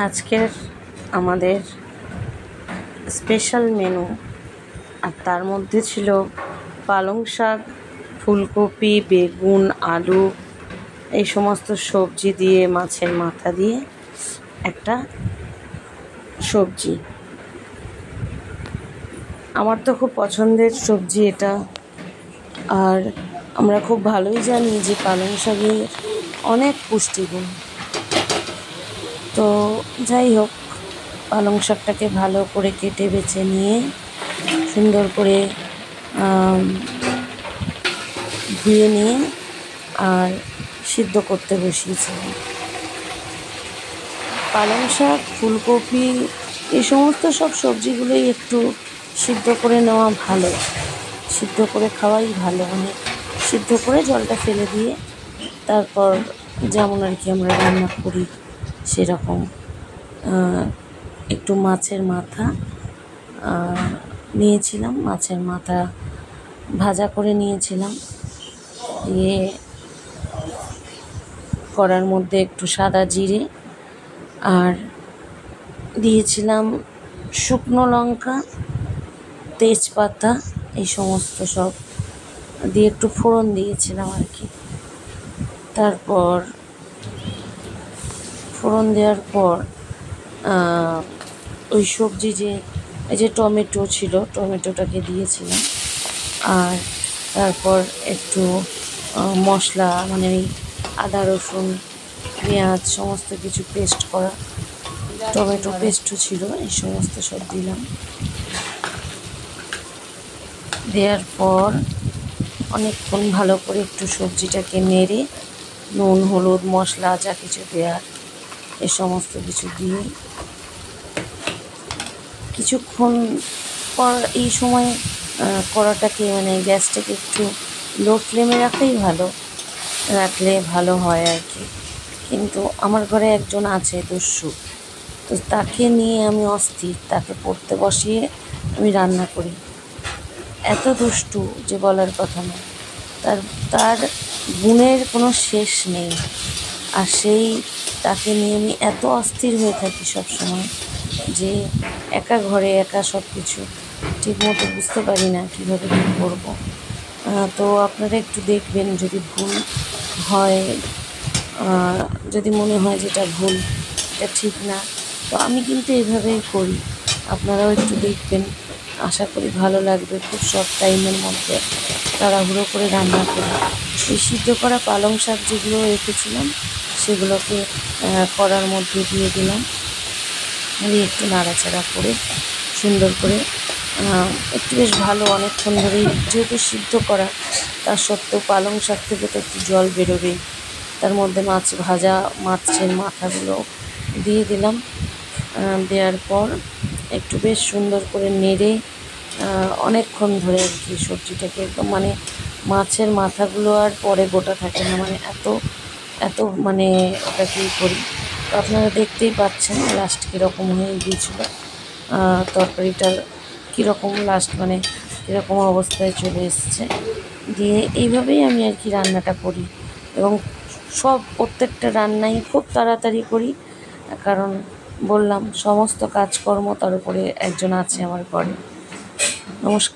আজকের আমাদের special menu, আর তার মধ্যে ছিল পালং শাক, ফুলকপি, বেগুন, আলু, এই সমস্ত সবজি দিয়ে, মাছের মাথা দিয়ে একটা সবজি। আমার তো খুব পছন্দের সবজি এটা, আর আমরা খুব ভালোই জানি যে পালং শাকের অনেক পুষ্টিগুণ। তো যাই হোক, পালং শাকটাকে ভালো করে কেটে বেছে নিয়ে সুন্দর করে ধুয়ে নিয়ে আর সিদ্ধ করতে বসিয়েছিলাম। পালং শাক, ফুলকপি, এই সমস্ত সব সবজিগুলোই একটু সিদ্ধ করে নেওয়া ভালো, সিদ্ধ করে খাওয়াই ভালো। মানে সিদ্ধ করে জলটা ফেলে দিয়ে তারপর যেমন আর কি আমরা রান্না করি সেরকম। একটু মাছের মাথা নিয়েছিলাম, মাছের মাথা ভাজা করে নিয়েছিলাম। দিয়ে কড়ার মধ্যে একটু সাদা জিরে আর দিয়েছিলাম শুকনো লঙ্কা, তেজপাতা, এই সমস্ত সব দিয়ে একটু ফোড়ন দিয়েছিলাম আর কি। তারপর ফোড়ন দেওয়ার পর ওই সবজি এই যে টমেটো ছিল, টমেটোটাকে দিয়েছিলাম। আর তারপর একটু মশলা, মানে ওই আদা, রসুন, পেঁয়াজ সমস্ত কিছু পেস্ট করা, টমেটো পেস্টও ছিল, এই সমস্ত সব দিলাম। দেওয়ার পর অনেকক্ষণ ভালো করে একটু সবজিটাকে নেড়ে নুন, হলুদ, মশলা যা কিছু দেওয়ার এ সমস্ত কিছু দিয়ে কিছুক্ষণ পর এই সময় কড়াটাকে, মানে গ্যাসটাকে একটু লো ফ্লেমে রাখলেই রাখলে ভালো হয় আর কি। কিন্তু আমার ঘরে একজন আছে দস্যু, তো তাকে নিয়ে আমি অস্থির। তাকে পড়তে বসিয়ে আমি রান্না করি, এত দুষ্টু যে বলার কথা না। তার গুণের কোনো শেষ নেই। আর তাকে নিয়ে আমি এত অস্থির হয়ে থাকি সবসময় যে একা ঘরে একা সব কিছু ঠিকমতো বুঝতে পারি না কীভাবে কী করবো। তো আপনারা একটু দেখবেন, যদি ভুল হয়, যদি মনে হয় যেটা ভুল, এটা ঠিক না, তো আমি কিন্তু এইভাবেই করি। আপনারাও একটু দেখবেন, আশা করি ভালো লাগবে। খুব শর্ট টাইমের মধ্যে তাড়াহুড়ো করে রান্না করি। এই সিদ্ধ করা পালং শাক যেগুলো রেখেছিলাম সেগুলোকে কড়ার মধ্যে দিয়ে দিলাম, দিয়ে একটু নাড়াচাড়া করে সুন্দর করে একটু বেশ ভালো অনেকক্ষণ ধরেই, যেহেতু সিদ্ধ করা, তার সত্ত্বেও পালং শাক থেকে তো একটু জল বেরোবেই। তার মধ্যে মাছের মাথাগুলো দিয়ে দিলাম। দেওয়ার পর একটু বেশ সুন্দর করে নেড়ে অনেকক্ষণ ধরে আর কি সবজিটাকে একদম, মানে মাছের মাথাগুলো আর পরে গোটা থাকে না, মানে এত মানে ওটাকে করি। তো আপনারা দেখতেই পাচ্ছেন লাস্ট কীরকম হয়ে গিয়েছিল তরকারিটা, কীরকম লাস্ট, মানে কীরকম অবস্থায় চলে এসছে। দিয়ে এইভাবেই আমি আর কি রান্নাটা করি, এবং প্রত্যেকটা রান্নাই খুব তাড়াতাড়ি করি, কারণ বললাম সমস্ত কাজকর্ম, তার উপরে একজন আছে আমার ঘরে। নমস্কার।